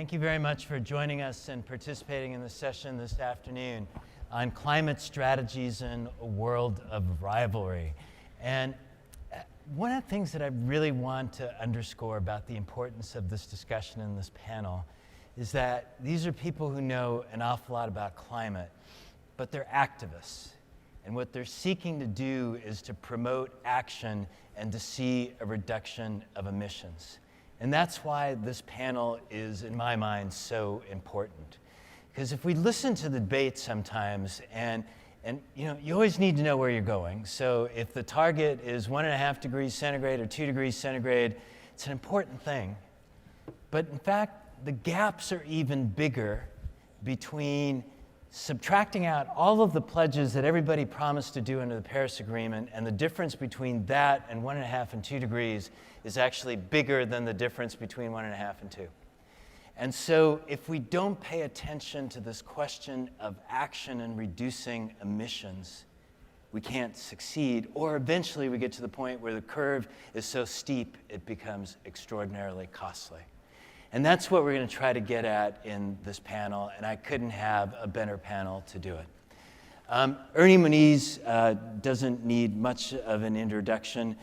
Thank you very much for joining us and participating in the session this afternoon on climate strategies in a world of rivalry. And one of the things that I really want to underscore about the importance of this discussion in this panel is that these are people who know an awful lot about climate, but they're activists. And what they're seeking to do is to promote action and to see a reduction of emissions. And that's why this panel is, in my mind, so important. Because if we listen to the debate sometimes, and you know, you always need to know where you're going. So if the target is 1.5 degrees centigrade or 2 degrees centigrade, it's an important thing. But in fact, the gaps are even bigger between subtracting out all of the pledges that everybody promised to do under the Paris Agreement, and the difference between that and 1.5 and 2 degrees is actually bigger than the difference between 1.5 and 2. And so if we don't pay attention to this question of action and reducing emissions, we can't succeed, or eventually we get to the point where the curve is so steep it becomes extraordinarily costly. And that's what we're going to try to get at in this panel, and I couldn't have a better panel to do it. Ernie Moniz doesn't need much of an introduction,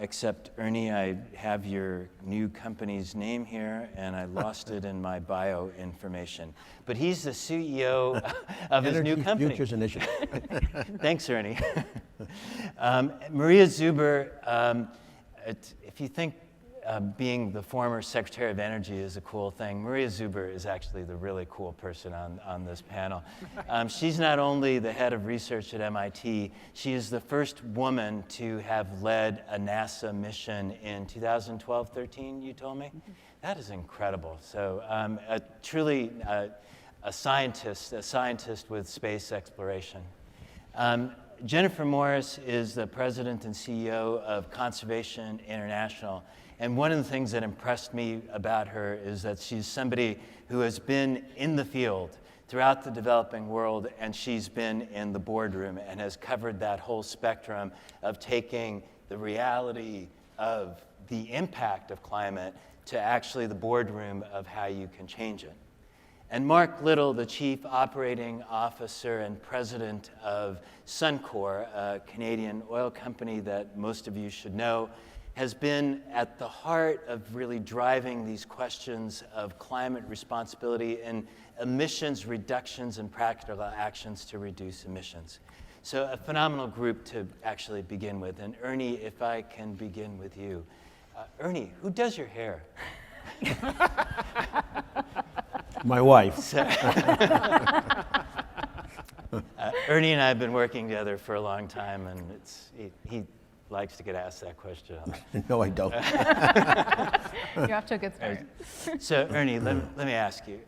except, Ernie, I have your new company's name here, and I lost it in my bio information. But he's the CEO of his new company. Futures Initiative. Thanks, Ernie. Maria Zuber, if you think being the former Secretary of Energy is a cool thing, Maria Zuber is actually the really cool person on this panel. She's not only the head of research at MIT, she is the first woman to have led a NASA mission in 2012-13, you told me? Mm-hmm. That is incredible. So truly a scientist with space exploration. Jennifer Morris is the president and CEO of Conservation International. And one of the things that impressed me about her is that she's somebody who has been in the field throughout the developing world, and she's been in the boardroom and has covered that whole spectrum of taking the reality of the impact of climate to actually the boardroom of how you can change it. And Mark Little, the Chief Operating Officer and President of Suncor, a Canadian oil company that most of you should know, has been at the heart of really driving these questions of climate responsibility and emissions reductions and practical actions to reduce emissions. So a phenomenal group to actually begin with. And Ernie, if I can begin with you. Ernie, who does your hair? My wife. Ernie and I have been working together for a long time, and he likes to get asked that question. No, I don't. You're off to a good start. So, Ernie, let me ask you.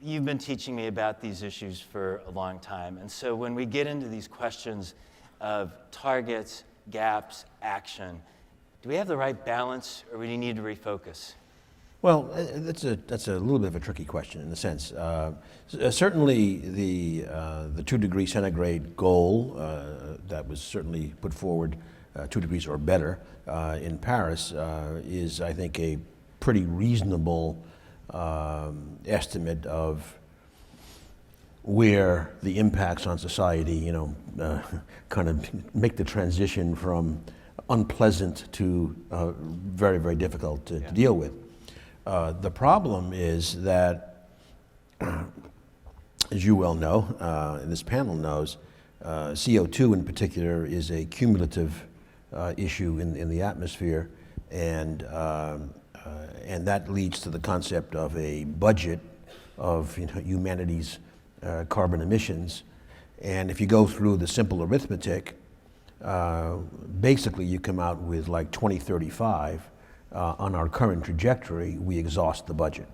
You've been teaching me about these issues for a long time, and so when we get into these questions of targets, gaps, action, do we have the right balance, or do we need to refocus? Well, that's a little bit of a tricky question in a sense. Certainly, the 2 degree centigrade goal that was certainly put forward, 2 degrees or better, in Paris, is, I think, a pretty reasonable estimate of where the impacts on society, kind of make the transition from unpleasant to very, very difficult to deal with. The problem is that, as you well know, and this panel knows, CO2 in particular is a cumulative issue in the atmosphere, and that leads to the concept of a budget of humanity's carbon emissions. And if you go through the simple arithmetic, basically you come out with like 2035. On our current trajectory, we exhaust the budget.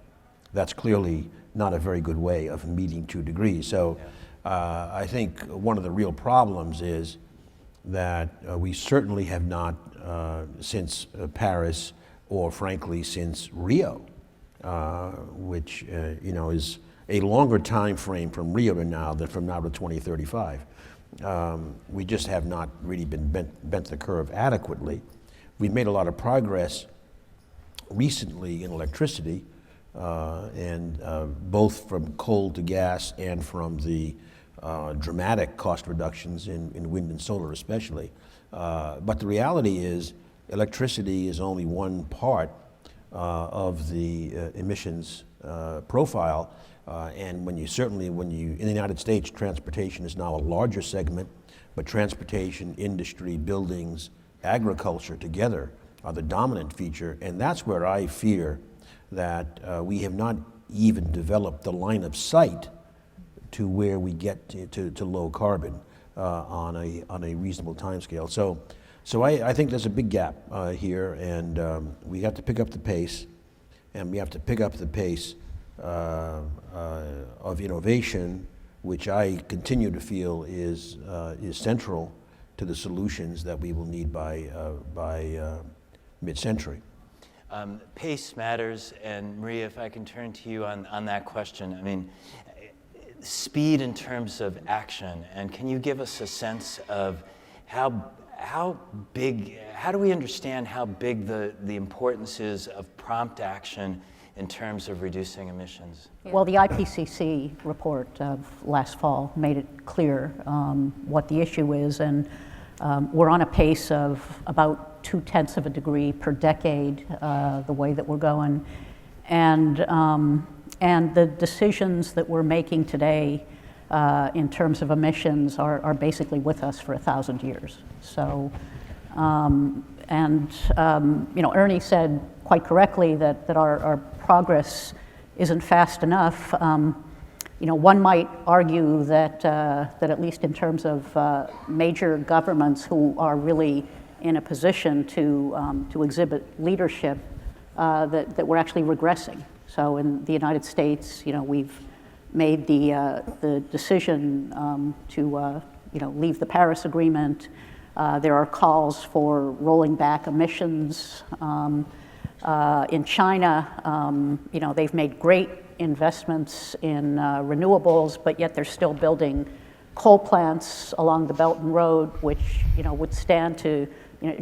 That's clearly not a very good way of meeting 2 degrees. So I think one of the real problems is that we certainly have not, since Paris, or frankly since Rio, which is a longer time frame from Rio to now than from now to 2035. We just have not really been bent the curve adequately. We've made a lot of progress recently in electricity, and both from coal to gas and from the dramatic cost reductions in wind and solar especially. But the reality is electricity is only one part of the emissions profile. And when you, in the United States, transportation is now a larger segment, but transportation, industry, buildings, agriculture together are the dominant feature. And that's where I fear that we have not even developed the line of sight to where we get to low carbon on a reasonable timescale. So I think there's a big gap here, and we have to pick up the pace, and we have to pick up the pace of innovation, which I continue to feel is central to the solutions that we will need by mid-century. Pace matters, and Maria, if I can turn to you on that question. I mean, speed in terms of action, and can you give us a sense of how big, how do we understand how big the importance is of prompt action in terms of reducing emissions? Well, the IPCC report of last fall made it clear what the issue is, and we're on a pace of about 0.2 of a degree per decade, the way that we're going. And the decisions that we're making today in terms of emissions are basically with us for 1,000 years. So, Ernie said quite correctly that our progress isn't fast enough. One might argue that at least in terms of major governments who are really in a position to exhibit leadership, that we're actually regressing. So in the United States, we've made the decision to leave the Paris Agreement. There are calls for rolling back emissions. In China, they've made great investments in renewables, but yet they're still building coal plants along the Belt and Road, which would stand to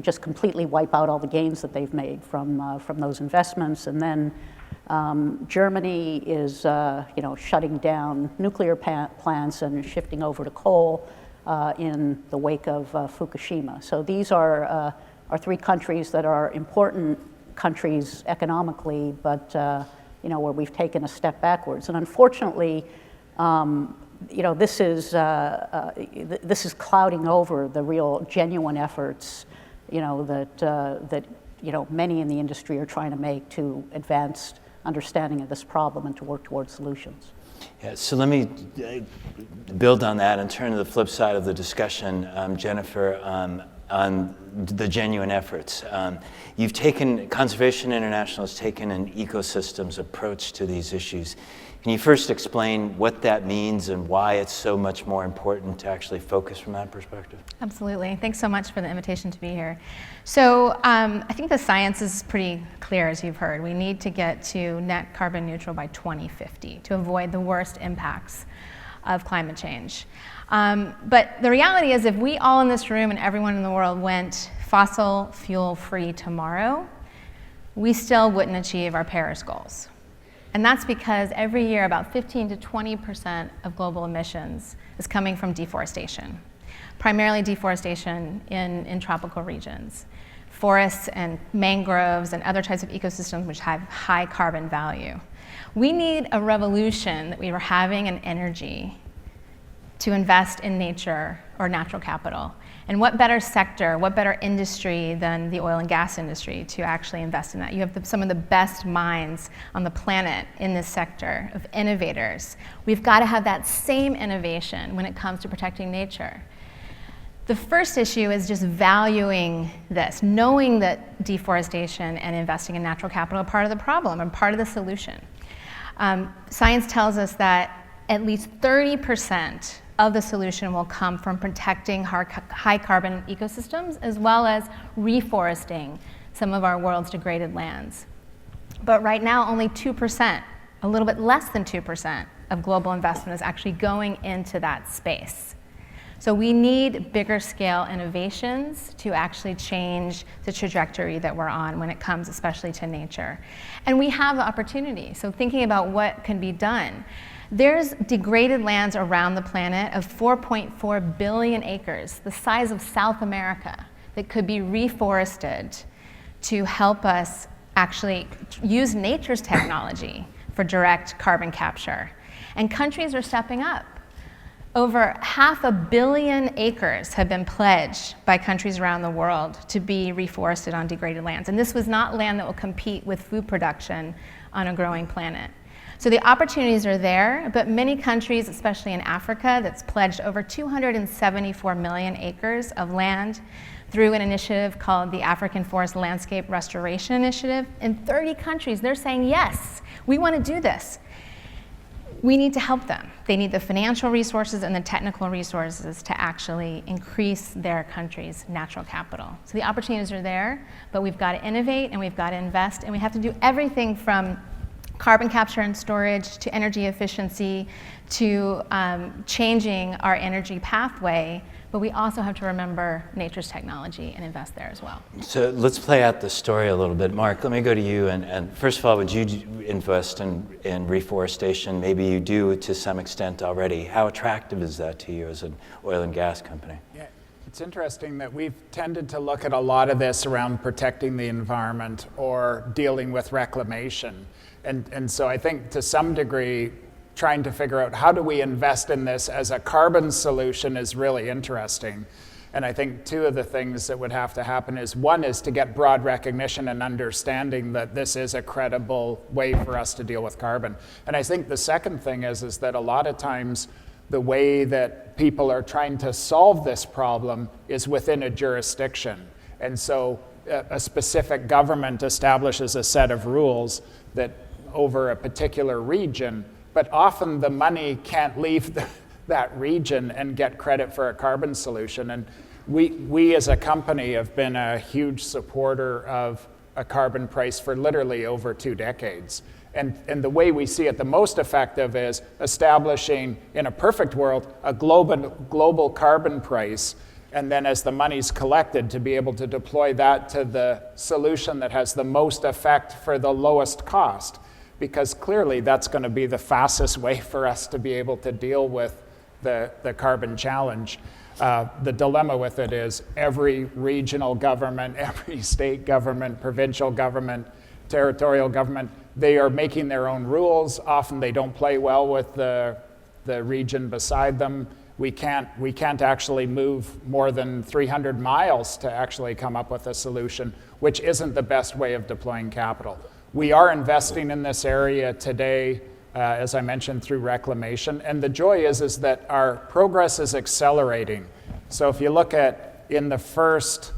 just completely wipe out all the gains that they've made from those investments. And then Germany is shutting down nuclear plants and shifting over to coal in the wake of Fukushima. So these are three countries that are important countries economically, but where we've taken a step backwards. And unfortunately, this is clouding over the real genuine efforts that many in the industry are trying to make to advance understanding of this problem and to work towards solutions. Yeah, so let me build on that and turn to the flip side of the discussion, Jennifer, on the genuine efforts. Conservation International has taken an ecosystems approach to these issues. Can you first explain what that means and why it's so much more important to actually focus from that perspective? Absolutely. Thanks so much for the invitation to be here. So I think the science is pretty clear, as you've heard. We need to get to net carbon neutral by 2050 to avoid the worst impacts of climate change. But the reality is, if we all in this room and everyone in the world went fossil fuel free tomorrow, we still wouldn't achieve our Paris goals. And that's because every year about 15 to 20% of global emissions is coming from deforestation, primarily deforestation in tropical regions, forests and mangroves and other types of ecosystems which have high carbon value. We need a revolution that we were having in energy to invest in nature or natural capital. And what better sector, what better industry than the oil and gas industry to actually invest in that? You have some of the best minds on the planet in this sector of innovators. We've got to have that same innovation when it comes to protecting nature. The first issue is just valuing this, knowing that deforestation and investing in natural capital are part of the problem and part of the solution. Science tells us that at least 30% of the solution will come from protecting high carbon ecosystems as well as reforesting some of our world's degraded lands. But right now, only 2%, a little bit less than 2% of global investment is actually going into that space. So we need bigger scale innovations to actually change the trajectory that we're on when it comes especially to nature. And we have opportunity. So thinking about what can be done, there's degraded lands around the planet of 4.4 billion acres, the size of South America, that could be reforested to help us actually use nature's technology for direct carbon capture. And countries are stepping up. Over 500 million acres have been pledged by countries around the world to be reforested on degraded lands. And this was not land that will compete with food production on a growing planet. So the opportunities are there, but many countries, especially in Africa, that's pledged over 274 million acres of land through an initiative called the African Forest Landscape Restoration Initiative. In 30 countries, they're saying, yes, we want to do this. We need to help them. They need the financial resources and the technical resources to actually increase their country's natural capital. So the opportunities are there, but we've got to innovate and we've got to invest, and we have to do everything from carbon capture and storage to energy efficiency to changing our energy pathway, but we also have to remember nature's technology and invest there as well. So let's play out the story a little bit. Mark, let me go to you. And first of all, would you invest in reforestation? Maybe you do to some extent already. How attractive is that to you as an oil and gas company? Yeah, it's interesting that we've tended to look at a lot of this around protecting the environment or dealing with reclamation. And so I think to some degree, trying to figure out how do we invest in this as a carbon solution is really interesting. And I think two of the things that would have to happen is, one is to get broad recognition and understanding that this is a credible way for us to deal with carbon. And I think the second thing is that a lot of times the way that people are trying to solve this problem is within a jurisdiction. And so a specific government establishes a set of rules that over a particular region, but often the money can't leave that region and get credit for a carbon solution. And we as a company have been a huge supporter of a carbon price for literally over 2 decades. And the way we see it the most effective is establishing, in a perfect world, a global carbon price, and then as the money's collected, to be able to deploy that to the solution that has the most effect for the lowest cost. Because clearly that's going to be the fastest way for us to be able to deal with the carbon challenge. The dilemma with it is every regional government, every state government, provincial government, territorial government, they are making their own rules. Often they don't play well with the region beside them. We can't actually move more than 300 miles to actually come up with a solution, which isn't the best way of deploying capital. We are investing in this area today, as I mentioned, through reclamation. And the joy is that our progress is accelerating. So if you look at in the first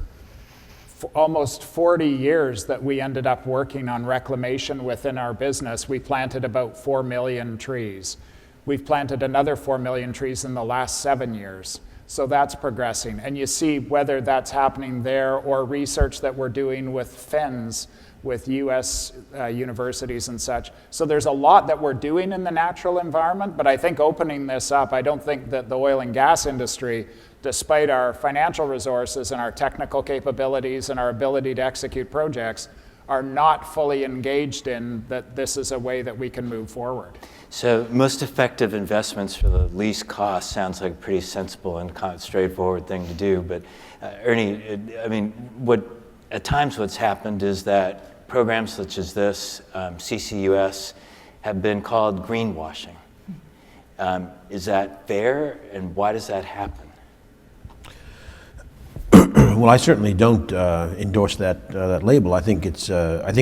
almost 40 years that we ended up working on reclamation within our business, we planted about 4 million trees. We've planted another 4 million trees in the last 7 years. So that's progressing. And you see whether that's happening there or research that we're doing with fens, with US universities and such. So there's a lot that we're doing in the natural environment, but I think opening this up, I don't think that the oil and gas industry, despite our financial resources and our technical capabilities and our ability to execute projects, are not fully engaged in that this is a way that we can move forward. So most effective investments for the least cost sounds like a pretty sensible and straightforward thing to do. But Ernie, I mean, at times what's happened is that programs such as this, CCUS, have been called greenwashing. Is that fair, and why does that happen? Well, I certainly don't endorse that label. I think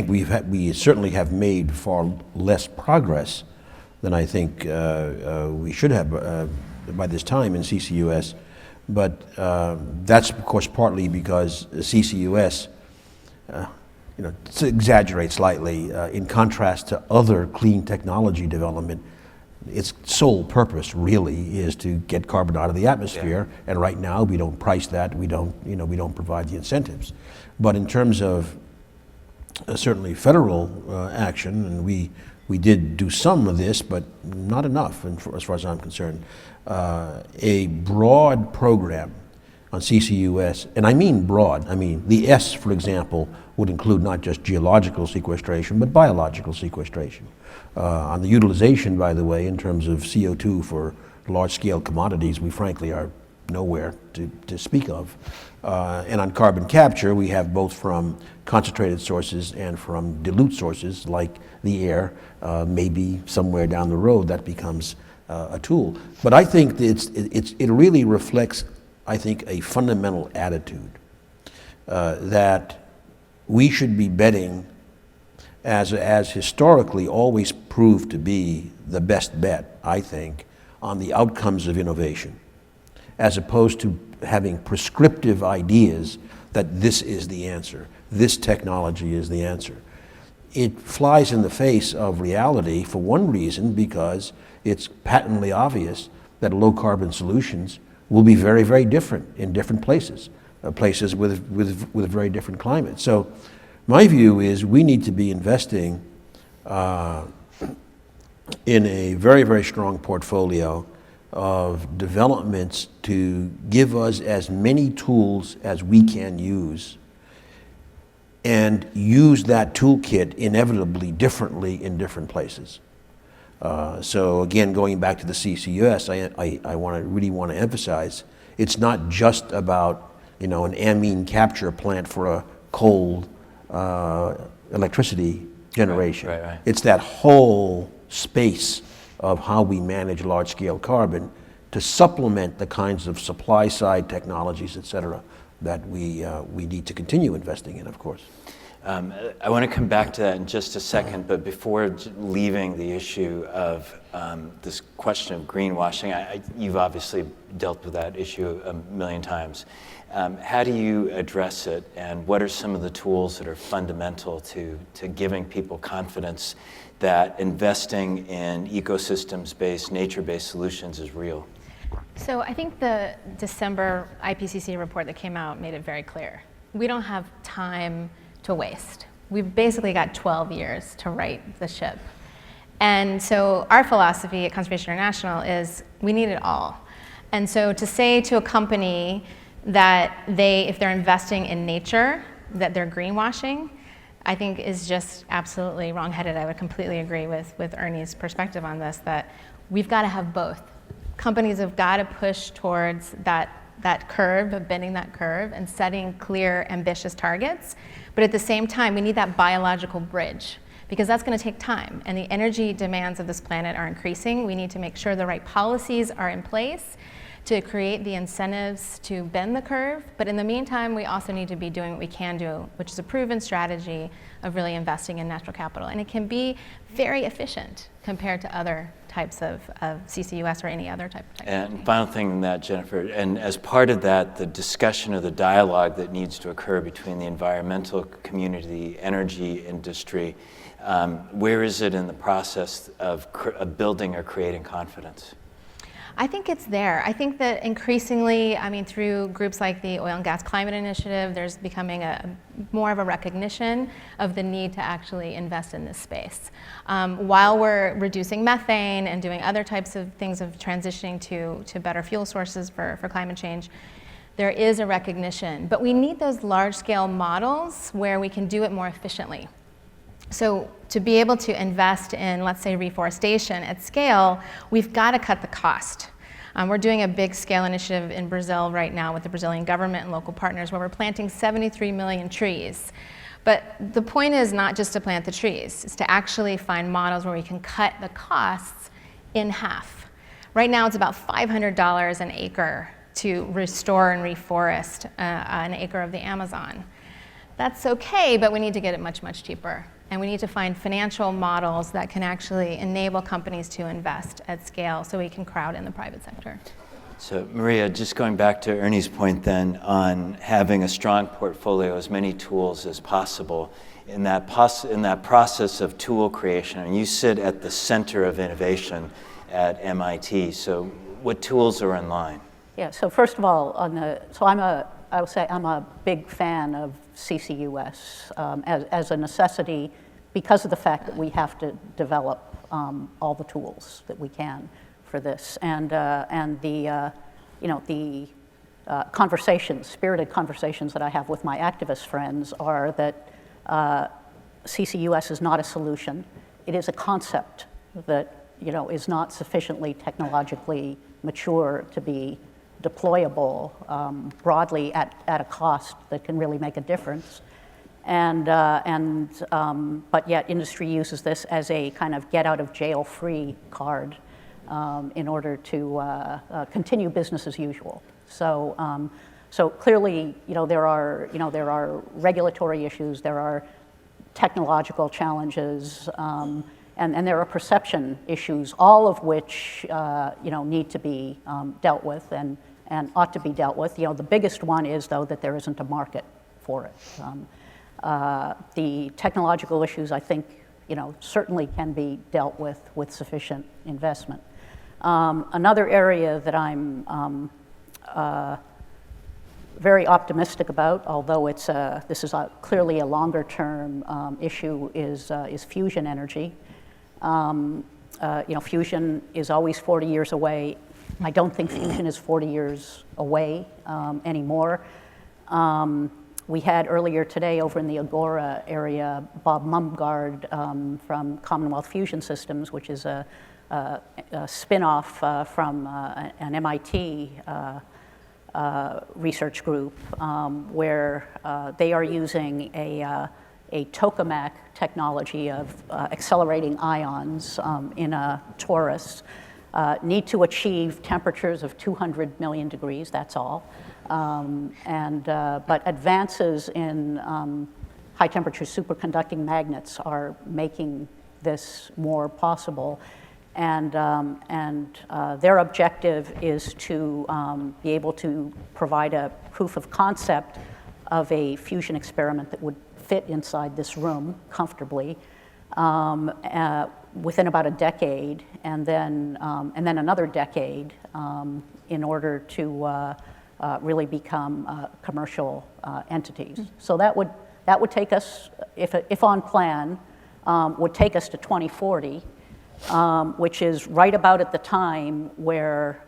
we certainly have made far less progress than I think we should have by this time in CCUS. But that's of course partly because CCUS, to exaggerate slightly, in contrast to other clean technology development, its sole purpose really is to get carbon out of the atmosphere. Yeah. And right now we don't price that. We don't provide the incentives. But in terms of certainly federal action, and we we did do some of this, but not enough, as far as I'm concerned. A broad program on CCUS, and I mean broad. I mean, the S, for example, would include not just geological sequestration, but biological sequestration. On the utilization, by the way, in terms of CO2 for large-scale commodities, we frankly are nowhere to speak of. And on carbon capture, we have both from concentrated sources and from dilute sources like the air. Maybe somewhere down the road that becomes a tool. But I think it really reflects, I think, a fundamental attitude that we should be betting, as historically always proved to be the best bet, I think, on the outcomes of innovation, as opposed to having prescriptive ideas that this is the answer, this technology is the answer. It flies in the face of reality for one reason, because it's patently obvious that low carbon solutions will be very, very different in different places, places with very different climates. So my view is we need to be investing in a very, very strong portfolio of developments to give us as many tools as we can use, and use that toolkit inevitably differently in different places. So again, going back to the CCUS, I really want to emphasize, it's not just about an amine capture plant for a coal electricity generation. Right. It's that whole space of how we manage large-scale carbon to supplement the kinds of supply-side technologies, et cetera, that we need to continue investing in, of course. I want to come back to that in just a second, but before leaving the issue of this question of greenwashing, you've obviously dealt with that issue a million times. How do you address it, and what are some of the tools that are fundamental to giving people confidence that investing in ecosystems-based, nature-based solutions is real? So I think the December IPCC report that came out made it very clear. We don't have time to waste. We've basically got 12 years to right the ship. And so our philosophy at Conservation International is we need it all. And so to say to a company that if they're investing in nature, that they're greenwashing, I think is just absolutely wrong-headed. I would completely agree with Ernie's perspective on this, that we've got to have both. Companies have got to push towards that curve, of bending that curve and setting clear, ambitious targets. But at the same time, we need that biological bridge, because that's going to take time. And the energy demands of this planet are increasing. We need to make sure the right policies are in place to create the incentives to bend the curve. But in the meantime, we also need to be doing what we can do, which is a proven strategy of really investing in natural capital. And it can be very efficient compared to other types of CCUS or any other type of technology. And final thing on that, Jennifer, and as part of that, the discussion of the dialogue that needs to occur between the environmental community, the energy industry, where is it in the process of building or creating confidence? I think it's there. I think that increasingly, through groups like the Oil and Gas Climate Initiative, there's becoming more of a recognition of the need to actually invest in this space. While we're reducing methane and doing other types of things of transitioning to better fuel sources for climate change, there is a recognition. But we need those large-scale models where we can do it more efficiently. So to be able to invest in, let's say, reforestation at scale, we've got to cut the cost. We're doing a big scale initiative in Brazil right now with the Brazilian government and local partners where we're planting 73 million trees. But the point is not just to plant the trees, it's to actually find models where we can cut the costs in half. Right now it's about $500 an acre to restore and reforest an acre of the Amazon. That's okay, but we need to get it much, much cheaper. And we need to find financial models that can actually enable companies to invest at scale so we can crowd in the private sector. So Maria, just going back to Ernie's point then on having a strong portfolio, as many tools as possible, in that process of tool creation, and you sit at the center of innovation at MIT, so what tools are in line? Yeah, so first of all, I would say I'm a big fan of CCUS as a necessity because of the fact that we have to develop all the tools that we can for this. And the spirited conversations that I have with my activist friends are that CCUS is not a solution. It is a concept that is not sufficiently technologically mature to be deployable broadly at a cost that can really make a difference. But yet industry uses this as a kind of get out of jail free card in order to continue business as usual. So clearly, there are regulatory issues, there are technological challenges, and there are perception issues, all of which need to be dealt with and ought to be dealt with. The biggest one is, though, that there isn't a market for it. The technological issues, I think, certainly can be dealt with sufficient investment. Another area that I'm very optimistic about, although this is clearly a longer-term issue, is fusion energy. Fusion is always 40 years away. I don't think fusion is 40 years away anymore. We had earlier today over in the Agora area, Bob Mumgard from Commonwealth Fusion Systems, which is a spin-off from an MIT research group where they are using a tokamak technology of accelerating ions in a torus, need to achieve temperatures of 200 million degrees, that's all. But advances in high temperature superconducting magnets are making this more possible. And their objective is to be able to provide a proof of concept of a fusion experiment that would fit inside this room comfortably within about a decade, and then another decade in order to really become commercial entities. So that would take us, if on plan, would take us to 2040. Which is right about at the time where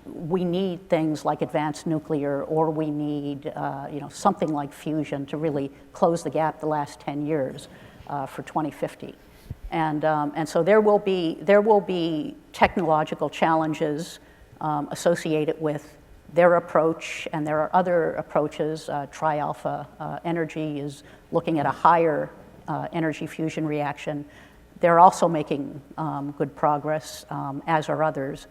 we need things like advanced nuclear, or we need something like fusion to really close the gap the last 10 years for 2050. And so there will be technological challenges associated with their approach, and there are other approaches. Tri-alpha Energy is looking at a higher energy fusion reaction. They're also making good progress, as are others,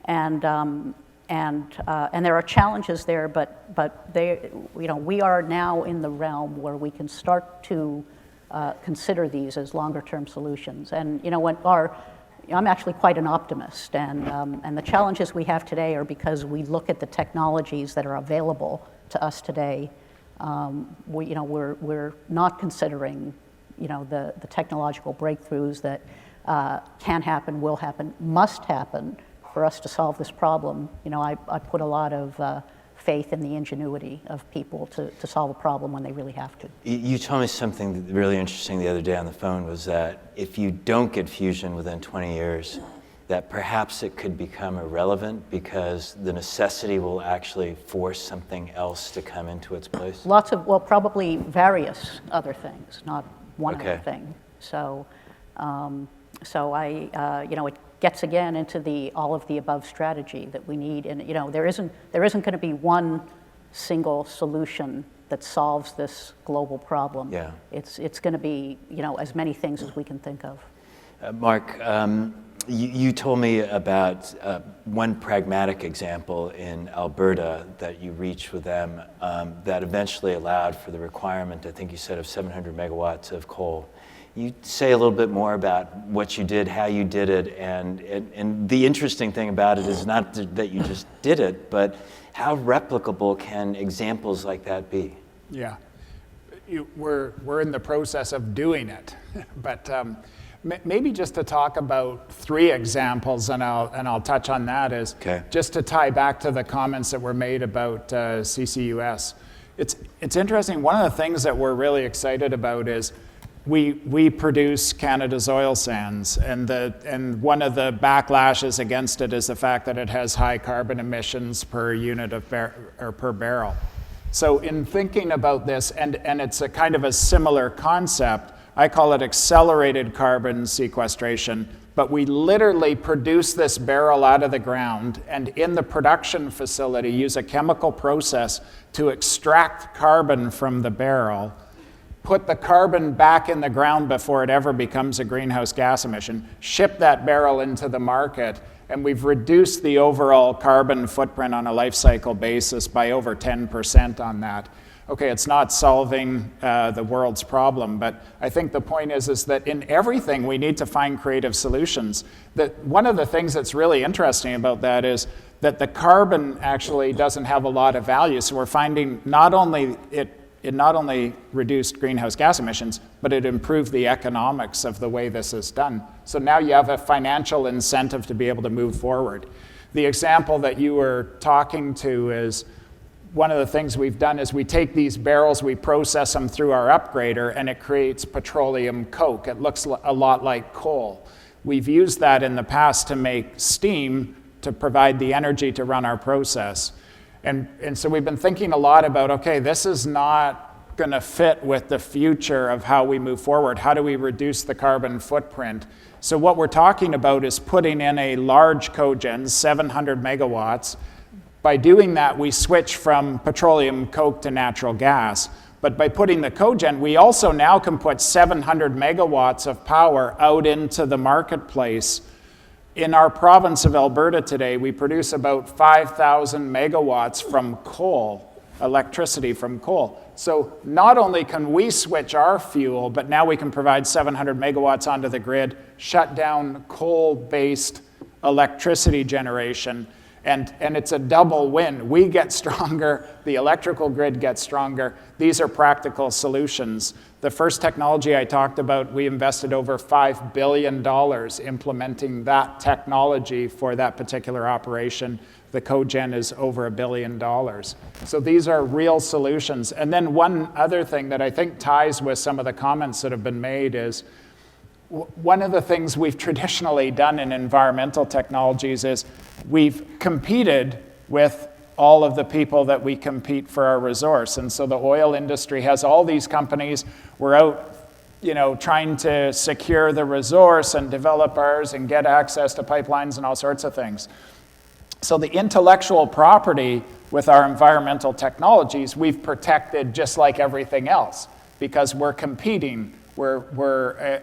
and there are challenges there. But we are now in the realm where we can start to consider these as longer-term solutions. And I'm actually quite an optimist, and the challenges we have today are because we look at the technologies that are available to us today. We're not considering the technological breakthroughs that can happen, will happen, must happen for us to solve this problem. I put a lot of faith in the ingenuity of people to solve a problem when they really have to. You told me something really interesting the other day on the phone, was that if you don't get fusion within 20 years, that perhaps it could become irrelevant because the necessity will actually force something else to come into its place? Probably various other things, not one other thing. So it gets again into the all of the above strategy that we need, and there isn't going to be one single solution that solves this global problem. Yeah. It's going to be as many things as we can think of. Mark, you told me about one pragmatic example in Alberta that you reached with them that eventually allowed for the requirement, I think you said, of 700 megawatts of coal. You say a little bit more about what you did, how you did it, and the interesting thing about it is not that you just did it, but how replicable can examples like that be? Yeah, we're in the process of doing it, but maybe just to talk about 3 examples, and I'll touch on that, is just to tie back to the comments that were made about CCUS. It's interesting. One of the things that we're really excited about is we produce Canada's oil sands, and one of the backlashes against it is the fact that it has high carbon emissions per unit of per barrel. So in thinking about this, and it's a kind of a similar concept, I call it accelerated carbon sequestration, but we literally produce this barrel out of the ground, and in the production facility use a chemical process to extract carbon from the barrel, put the carbon back in the ground before it ever becomes a greenhouse gas emission, ship that barrel into the market, and we've reduced the overall carbon footprint on a life cycle basis by over 10% on that. Okay, it's not solving the world's problem, but I think the point is that in everything we need to find creative solutions. That one of the things that's really interesting about that is that the carbon actually doesn't have a lot of value. So we're finding not only it not only reduced greenhouse gas emissions, but it improved the economics of the way this is done. So now you have a financial incentive to be able to move forward. The example that you were talking to is, one of the things we've done is we take these barrels, we process them through our upgrader, and it creates petroleum coke. It looks a lot like coal. We've used that in the past to make steam to provide the energy to run our process. And so we've been thinking a lot about, okay, this is not going to fit with the future of how we move forward. How do we reduce the carbon footprint? So what we're talking about is putting in a large cogen, 700 megawatts. By doing that, we switch from petroleum coke to natural gas. But by putting the cogen, we also now can put 700 megawatts of power out into the marketplace. In our province of Alberta today, we produce about 5,000 megawatts from coal, electricity from coal. So not only can we switch our fuel, but now we can provide 700 megawatts onto the grid, shut down coal-based electricity generation, and it's a double win. We get stronger, the electrical grid gets stronger. These are practical solutions. The first technology I talked about, we invested over $5 billion implementing that technology for that particular operation. The cogen is over $1 billion. So these are real solutions. And then one other thing that I think ties with some of the comments that have been made is, one of the things we've traditionally done in environmental technologies is we've competed with all of the people that we compete for our resource. And so the oil industry has all these companies. We're out, trying to secure the resource and develop ours and get access to pipelines and all sorts of things. So the intellectual property with our environmental technologies, we've protected just like everything else because we're competing. We're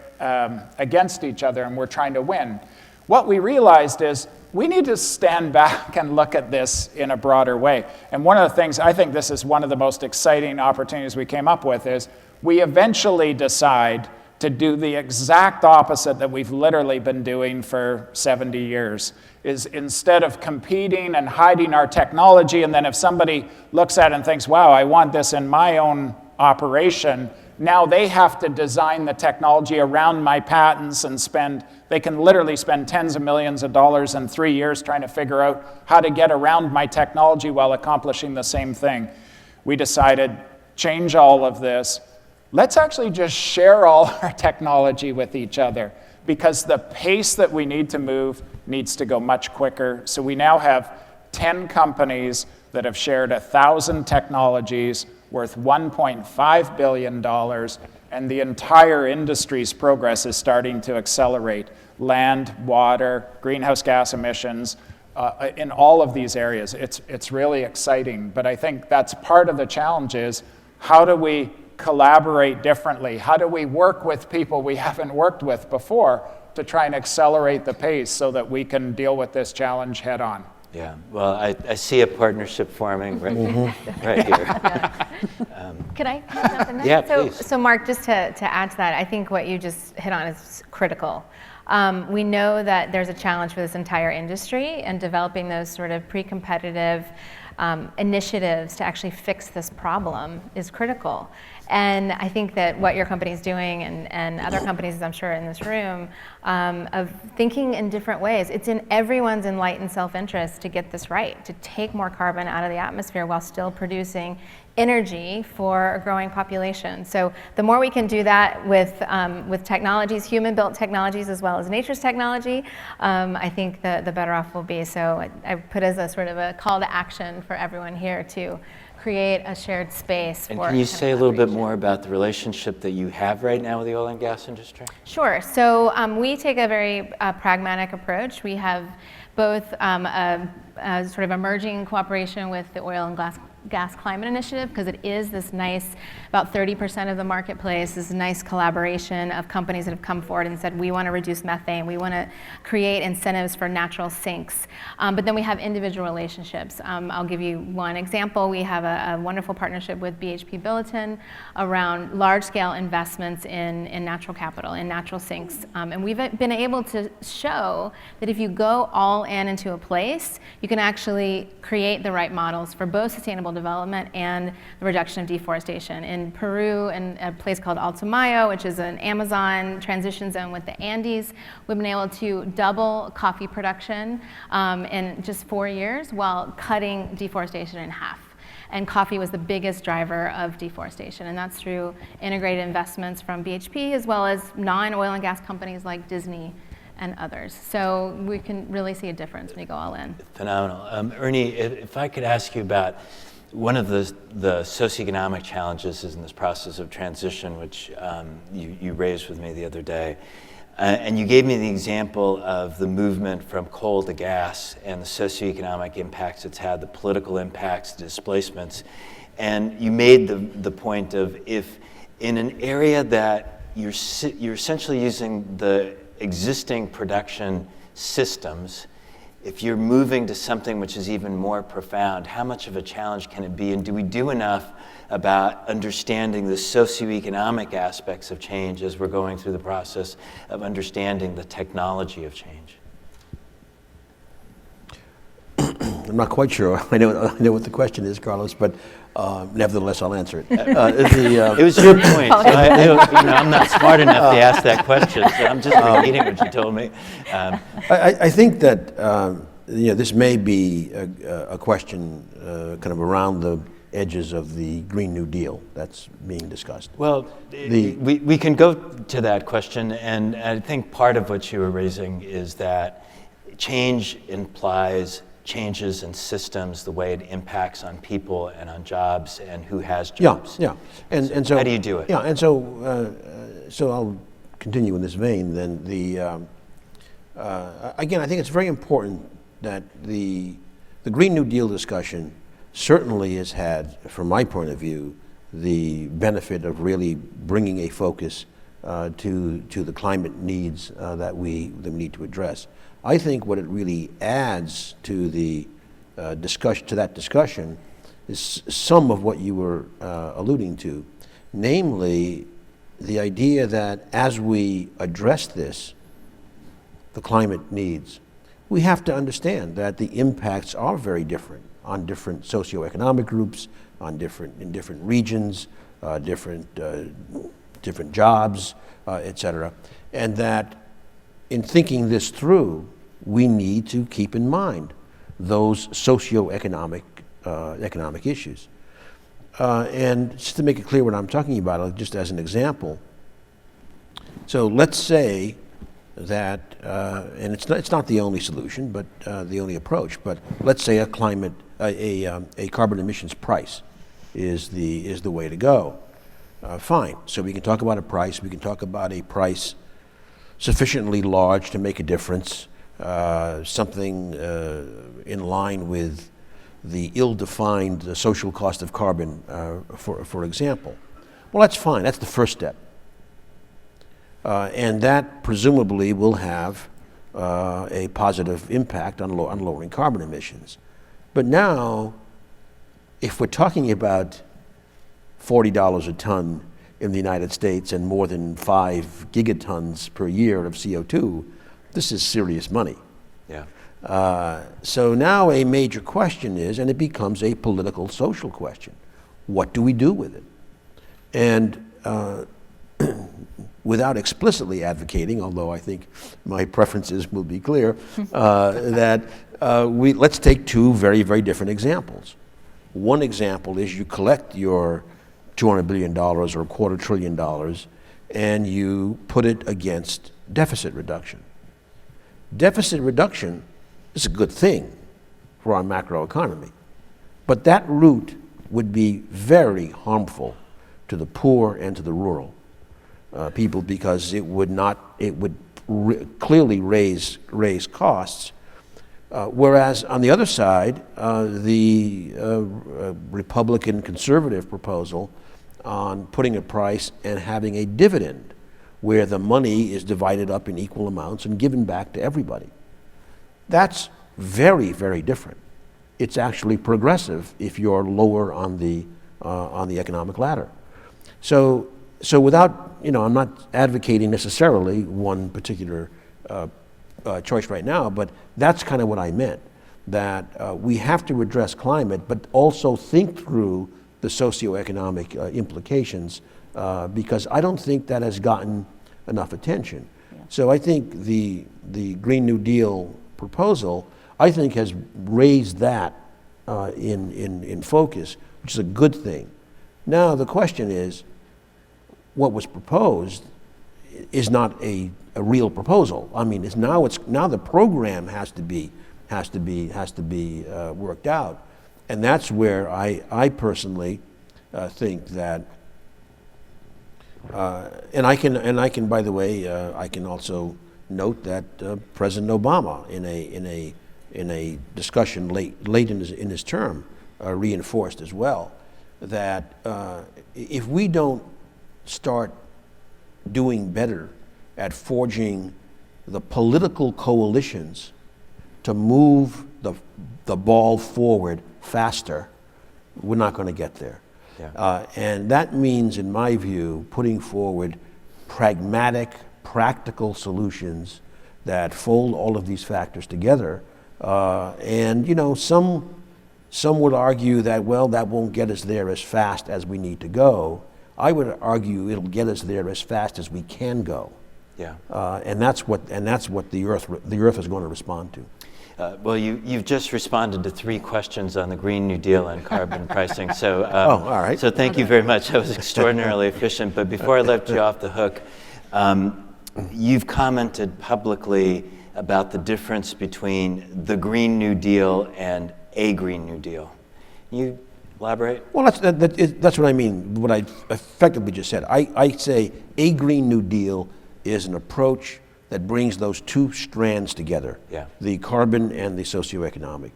against each other and we're trying to win. What we realized is we need to stand back and look at this in a broader way. And one of the things, I think this is one of the most exciting opportunities we came up with, is we eventually decide to do the exact opposite that we've literally been doing for 70 years. Is instead of competing and hiding our technology, and then if somebody looks at it and thinks, wow, I want this in my own operation, now they have to design the technology around my patents and they can literally spend tens of millions of dollars in 3 years trying to figure out how to get around my technology while accomplishing the same thing. We decided, change all of this. Let's actually just share all our technology with each other, because the pace that we need to move needs to go much quicker. So we now have 10 companies that have shared 1,000 technologies worth $1.5 billion, and the entire industry's progress is starting to accelerate. Land, water, greenhouse gas emissions, in all of these areas. It's really exciting, but I think that's part of the challenge is, how do we collaborate differently? How do we work with people we haven't worked with before to try and accelerate the pace so that we can deal with this challenge head on? Yeah, well, I see a partnership forming right here. Could I jump in there? Yeah, please. So Mark, just to add to that, I think what you just hit on is critical. We know that there's a challenge for this entire industry, and developing those sort of pre-competitive initiatives to actually fix this problem is critical. And I think that what your company is doing, and other companies, I'm sure, in this room, of thinking in different ways, it's in everyone's enlightened self-interest to get this right, to take more carbon out of the atmosphere while still producing energy for a growing population. So the more we can do that with technologies, human-built technologies as well as nature's technology, I think the better off we'll be. So I put as a sort of a call to action for everyone here to create a shared space And for can you kind of say a little bit collaboration. more about the relationship that you have right now with the oil and gas industry? Sure. So we take a very pragmatic approach. We have both a sort of emerging cooperation with the Oil and Gas Climate Initiative, because it is this nice, about 30% of the marketplace, this nice collaboration of companies that have come forward and said, we want to reduce methane, we want to create incentives for natural sinks. But then we have individual relationships. I'll give you one example. We have a wonderful partnership with BHP Billiton around large-scale investments in natural capital, in natural sinks. And we've been able to show that if you go all into a place, you can actually create the right models for both sustainable development and the reduction of deforestation. In Peru, in a place called Alto-Mayo, which is an Amazon transition zone with the Andes, we've been able to double coffee production in just 4 years while cutting deforestation in half. And coffee was the biggest driver of deforestation, and that's through integrated investments from BHP as well as non-oil and gas companies like Disney and others. So we can really see a difference when you go all in. Phenomenal. Ernie, if I could ask you about one of the socioeconomic challenges is in this process of transition, which you raised with me the other day. And you gave me the example of the movement from coal to gas and the socioeconomic impacts it's had, the political impacts, the displacements. And you made the point of if in an area that you're essentially using the existing production systems, if you're moving to something which is even more profound, how much of a challenge can it be? And do we do enough about understanding the socioeconomic aspects of change as we're going through the process of understanding the technology of change? I'm not quite sure. I know what the question is, Carlos, but nevertheless, I'll answer it. It was your point. So I'm not smart enough to ask that question, so I'm just repeating what you told me. I think that this may be a question kind of around the edges of the Green New Deal that's being discussed. Well, we can go to that question, and I think part of what you were raising is that change implies changes in systems, the way it impacts on people and on jobs and who has jobs. Yeah. And so how do you do it? Yeah, and so I'll continue in this vein. Then again, I think it's very important that the Green New Deal discussion certainly has had, from my point of view, the benefit of really bringing a focus to the climate needs that we need to address. I think what it really adds to the discussion is some of what you were alluding to, namely the idea that as we address this, the climate needs, we have to understand that the impacts are very different on different socioeconomic groups, in different regions, different jobs, et cetera, and that in thinking this through, we need to keep in mind those socioeconomic economic issues. And just to make it clear what I'm talking about, just as an example, so let's say that, and it's not the only solution, but the only approach, but let's say a carbon emissions price is the way to go. Fine, so we can talk about a price, we can talk about a price sufficiently large to make a difference, something in line with the ill-defined social cost of carbon, for example. Well, that's fine. That's the first step. And that presumably will have a positive impact on lowering carbon emissions. But now, if we're talking about $40 a ton in the United States and more than 5 gigatons per year of CO2, this is serious money. Yeah. So now a major question is, and it becomes a political, social question, what do we do with it? And without explicitly advocating, although I think my preferences will be clear, that let's take two very, very different examples. One example is you collect your $200 billion or $250 billion and you put it against deficit reduction. Deficit reduction is a good thing for our macroeconomy, but that route would be very harmful to the poor and to the rural people, because it would clearly raise costs. Whereas on the other side, the Republican conservative proposal on putting a price and having a dividend where the money is divided up in equal amounts and given back to everybody. That's very, very different. It's actually progressive if you're lower on the economic ladder. So without, I'm not advocating necessarily one particular choice right now, but that's kind of what I meant, that we have to address climate, but also think through the socioeconomic implications, because I don't think that has gotten enough attention. Yeah. So I think the Green New Deal proposal, I think, has raised that in focus, which is a good thing. Now the question is, what was proposed is not a real proposal. I mean, now the program has to be worked out, and that's where I personally think that. And I can by the way, I can also note that President Obama in a discussion late in his term reinforced as well that if we don't start doing better at forging the political coalitions to move the ball forward faster, we're not going to get there. Yeah. And that means, in my view, putting forward pragmatic, practical solutions that fold all of these factors together. And some would argue that, well, that won't get us there as fast as we need to go. I would argue it'll get us there as fast as we can go. Yeah. And that's what the Earth is going to respond to. Well, you've just responded to 3 questions on the Green New Deal and carbon pricing. So, all right. So thank you very much. That was extraordinarily efficient. But before I let you off the hook, you've commented publicly about the difference between the Green New Deal and a Green New Deal. Can you elaborate? Well, that's what I mean, what I effectively just said. I say a Green New Deal is an approach that brings those 2 strands together, yeah. The carbon and the socioeconomic.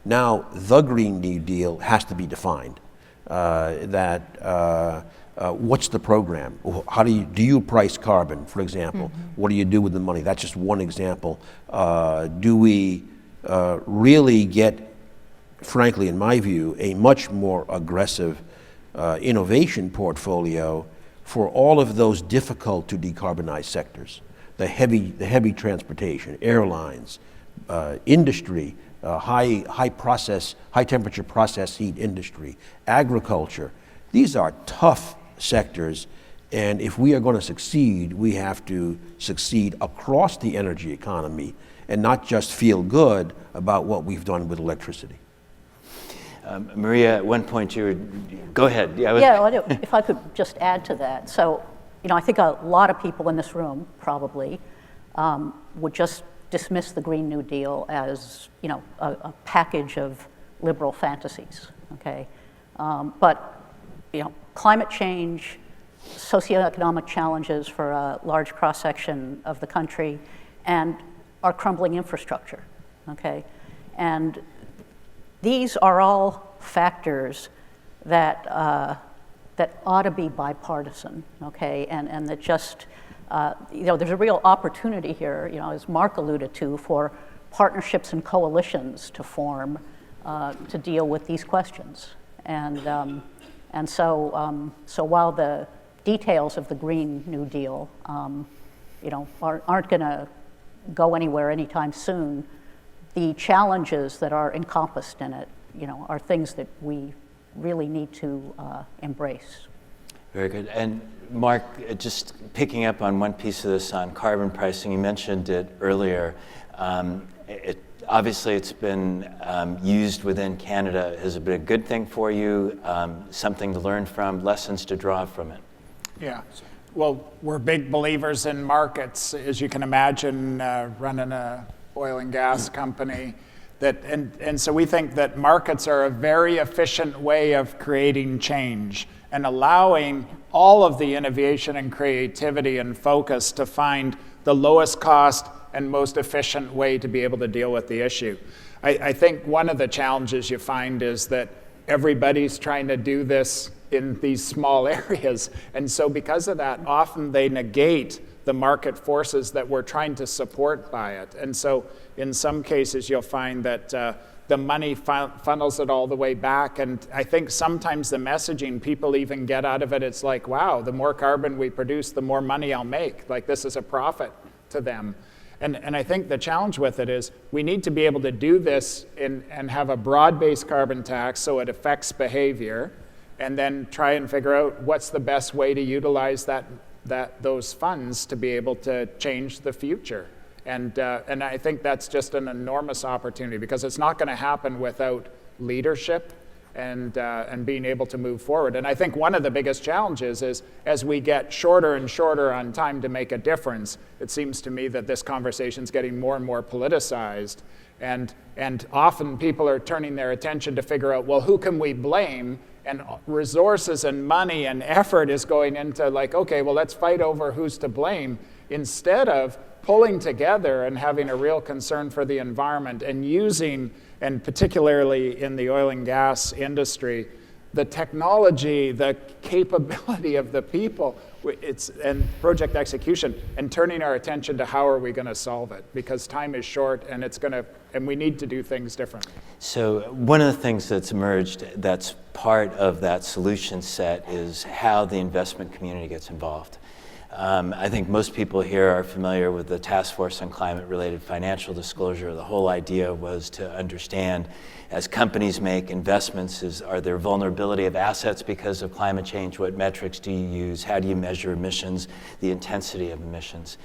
Now, the Green New Deal has to be defined. What's the program? How do you price carbon, for example? Mm-hmm. What do you do with the money? That's just one example. Do we really get, frankly, in my view, a much more aggressive innovation portfolio for all of those difficult to decarbonize sectors? The heavy transportation, airlines, industry, high temperature process heat industry, agriculture. These are tough sectors, and if we are going to succeed, we have to succeed across the energy economy and not just feel good about what we've done with electricity. Maria, at one point go ahead. If I could just add to that. So, I think a lot of people in this room probably would just dismiss the Green New Deal as, a package of liberal fantasies, okay? But, climate change, socioeconomic challenges for a large cross-section of the country, and our crumbling infrastructure, okay? And these are all factors that ought to be bipartisan, okay? And that just, there's a real opportunity here, as Mark alluded to, for partnerships and coalitions to form to deal with these questions. And so while the details of the Green New Deal, aren't going to go anywhere anytime soon, the challenges that are encompassed in it, are things that we really need to embrace. Very good. And Mark, just picking up on one piece of this on carbon pricing, you mentioned it earlier. Obviously, it's been used within Canada. Has it been a good thing for you? Something to learn from, lessons to draw from it? Yeah. Well, we're big believers in markets, as you can imagine, running a oil and gas company. And so we think that markets are a very efficient way of creating change and allowing all of the innovation and creativity and focus to find the lowest cost and most efficient way to be able to deal with the issue. I think one of the challenges you find is that everybody's trying to do this in these small areas. And so because of that, often they negate the market forces that we're trying to support by it. And so in some cases, you'll find that the money funnels it all the way back. And I think sometimes the messaging people even get out of it, it's like, wow, the more carbon we produce, the more money I'll make. Like this is a profit to them. And I think the challenge with it is we need to be able to do this and have a broad-based carbon tax so it affects behavior, and then try and figure out what's the best way to utilize those funds to be able to change the future. And I think that's just an enormous opportunity because it's not going to happen without leadership and being able to move forward. And I think one of the biggest challenges is as we get shorter and shorter on time to make a difference, it seems to me that this conversation is getting more and more politicized. And often people are turning their attention to figure out, well, who can we blame? And resources and money and effort is going into like, okay, well, let's fight over who's to blame, instead of pulling together and having a real concern for the environment and using, and particularly in the oil and gas industry, the technology, the capability of the people, and project execution, and turning our attention to how are we going to solve it, because time is short and and we need to do things differently. So one of the things that's emerged that's part of that solution set is how the investment community gets involved. I think most people here are familiar with the Task Force on Climate-Related Financial Disclosure. The whole idea was to understand, as companies make investments, are there vulnerability of assets because of climate change? What metrics do you use? How do you measure emissions, the intensity of emissions?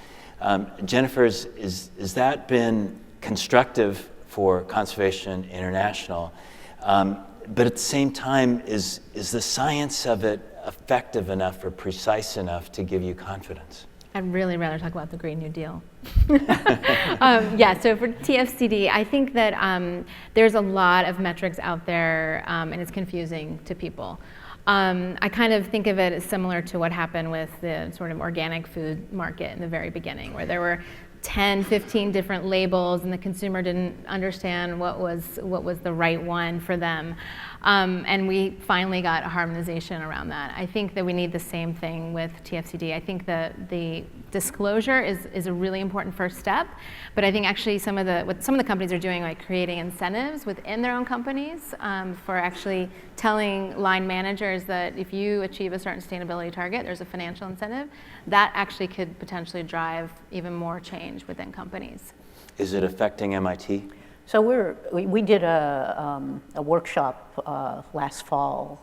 Jennifer, has that been constructive for Conservation International? But at the same time, is the science of it effective enough or precise enough to give you confidence? I'd really rather talk about the Green New Deal. Yeah, so for TFCD, I think that there's a lot of metrics out there, and it's confusing to people. I kind of think of it as similar to what happened with the sort of organic food market in the very beginning, where there were 10, 15 different labels, and the consumer didn't understand what was the right one for them. And we finally got a harmonization around that. I think that we need the same thing with TFCD. I think the disclosure is a really important first step, but I think actually what some of the companies are doing, like creating incentives within their own companies for actually telling line managers that if you achieve a certain sustainability target, there's a financial incentive, that actually could potentially drive even more change within companies. Is it affecting MIT? So we did a workshop last fall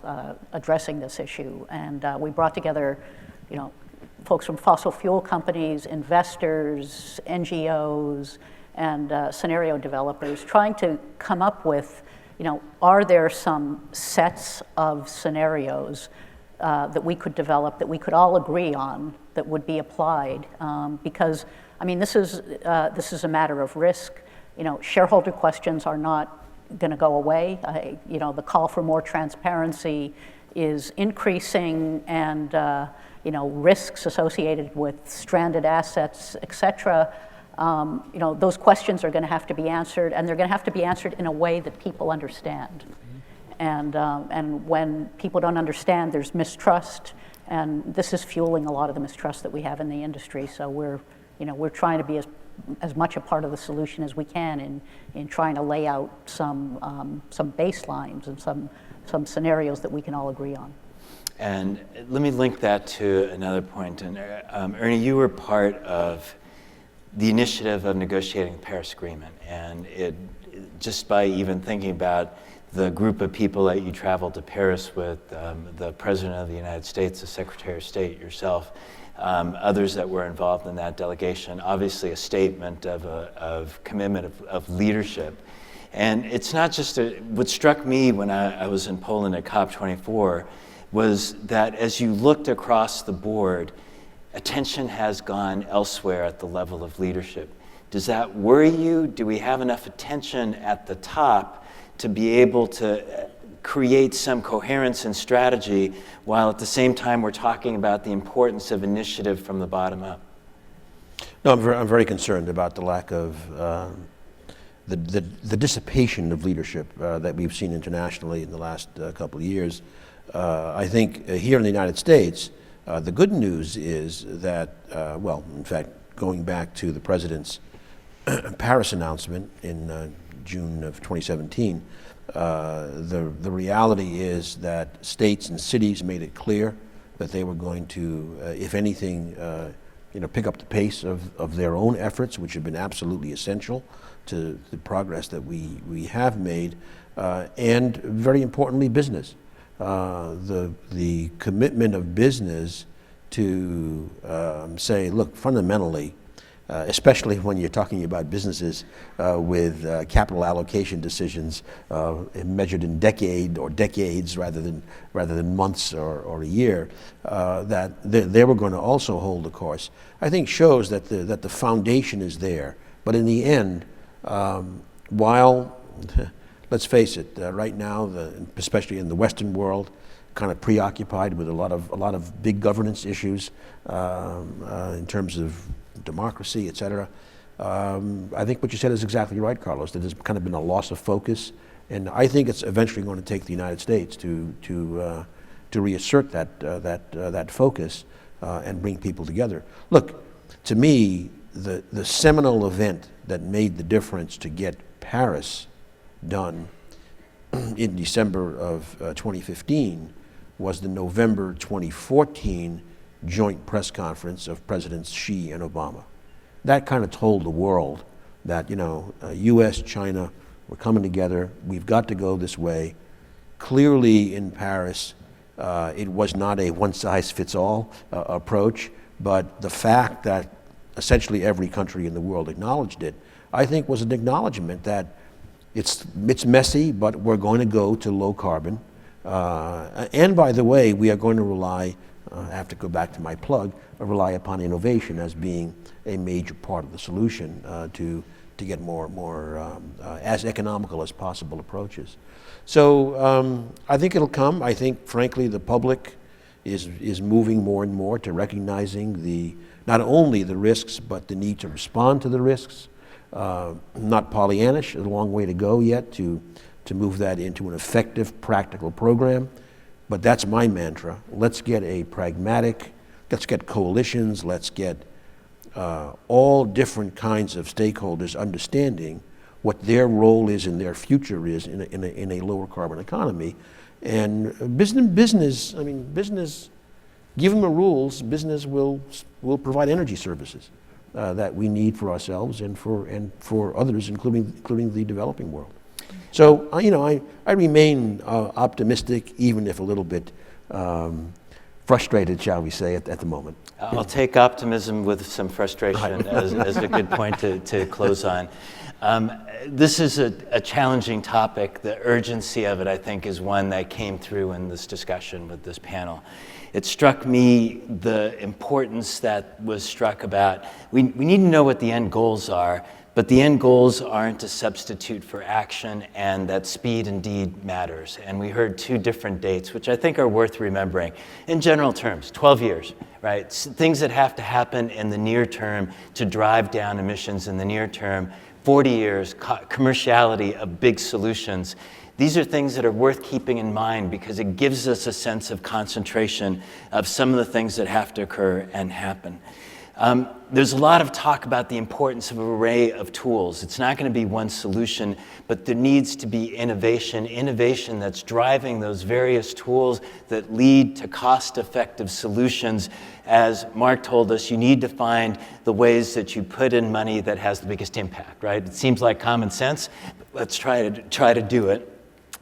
addressing this issue, and we brought together, folks from fossil fuel companies, investors, NGOs, and scenario developers, trying to come up with, are there some sets of scenarios that we could develop that we could all agree on that would be applied? Because this is a matter of risk. Shareholder questions are not going to go away. The call for more transparency is increasing, and risks associated with stranded assets, et cetera. Those questions are going to have to be answered, and they're going to have to be answered in a way that people understand. And when people don't understand, there's mistrust, and this is fueling a lot of the mistrust that we have in the industry. So we're trying to be as much a part of the solution as we can in trying to lay out some baselines and some scenarios that we can all agree on. And let me link that to another point. And Ernie, you were part of the initiative of negotiating the Paris Agreement, and just by even thinking about the group of people that you traveled to Paris with, the President of the United States, the Secretary of State, yourself, others that were involved in that delegation. Obviously a statement of commitment of leadership. And it's not just what struck me when I was in Poland at COP24 was that as you looked across the board, attention has gone elsewhere at the level of leadership. Does that worry you? Do we have enough attention at the top to be able to create some coherence and strategy while at the same time we're talking about the importance of initiative from the bottom up? No, I'm very concerned about the lack of the dissipation of leadership that we've seen internationally in the last couple of years. I think here in the United States, the good news is that, well, in fact, going back to the President's Paris announcement in June of 2017, the reality is that states and cities made it clear that they were going to, if anything, pick up the pace of their own efforts, which have been absolutely essential to the progress that we have made, and very importantly, business. The commitment of business to say, look, fundamentally, especially when you're talking about businesses with capital allocation decisions measured in decades rather than months or a year, that they were going to also hold the course, I think shows that the foundation is there. But in the end, while let's face it, right now, especially in the Western world, kind of preoccupied with a lot of big governance issues in terms of democracy, et cetera. I think what you said is exactly right, Carlos, that there's kind of been a loss of focus. And I think it's eventually going to take the United States to reassert that focus and bring people together. Look, to me, the seminal event that made the difference to get Paris done in December of 2015 was the November 2014 joint press conference of Presidents Xi and Obama. That kind of told the world that, U.S., China, we're coming together, we've got to go this way. Clearly in Paris, it was not a one-size-fits-all approach, but the fact that essentially every country in the world acknowledged it, I think was an acknowledgement that it's messy, but we're going to go to low carbon. And by the way, we are going to rely, I have to go back to my plug, rely upon innovation as being a major part of the solution to get more as economical as possible approaches. So I think it'll come. I think, frankly, the public is moving more and more to recognizing not only the risks, but the need to respond to the risks. Not Pollyannish, a long way to go yet to move that into an effective, practical program. But that's my mantra. Let's get let's get coalitions, let's get all different kinds of stakeholders understanding what their role is and their future is in a lower carbon economy. And business, give them the rules, business will provide energy services that we need for ourselves and for others, including the developing world. So, I remain optimistic, even if a little bit frustrated, shall we say, at the moment. I'll take optimism with some frustration as a good point to close on. This is a challenging topic. The urgency of it, I think, is one that came through in this discussion with this panel. It struck me the importance that was struck about, we need to know what the end goals are, but the end goals aren't a substitute for action, and that speed indeed matters. And we heard two different dates, which I think are worth remembering. In general terms, 12 years, right? Things that have to happen in the near term to drive down emissions in the near term, 40 years, commerciality of big solutions. These are things that are worth keeping in mind because it gives us a sense of concentration of some of the things that have to occur and happen. There's a lot of talk about the importance of an array of tools. It's not going to be one solution, but there needs to be innovation that's driving those various tools that lead to cost-effective solutions. As Mark told us, you need to find the ways that you put in money that has the biggest impact, right? It seems like common sense, but let's try to do it.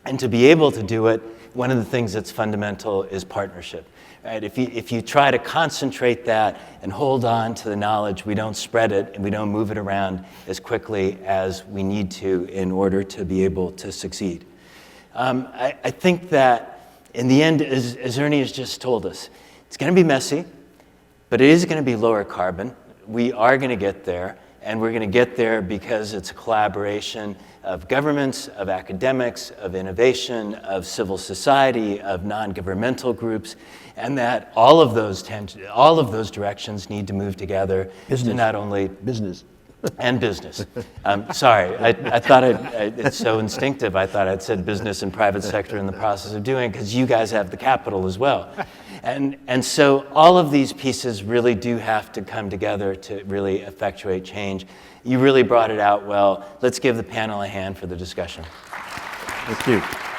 And to be able to do it, one of the things that's fundamental is partnership. Right? If you try to concentrate that and hold on to the knowledge, we don't spread it and we don't move it around as quickly as we need to in order to be able to succeed. I think that in the end, as Ernie has just told us, it's going to be messy, but it is going to be lower carbon. We are going to get there, and we're going to get there because it's a collaboration of governments, of academics, of innovation, of civil society, of non-governmental groups, and that all of those directions need to move together to not only Business. and business. Sorry, I thought it's so instinctive. I thought I'd said business and private sector in the process of doing it because you guys have the capital as well. And so all of these pieces really do have to come together to really effectuate change. You really brought it out well. Let's give the panel a hand for the discussion. Thank you.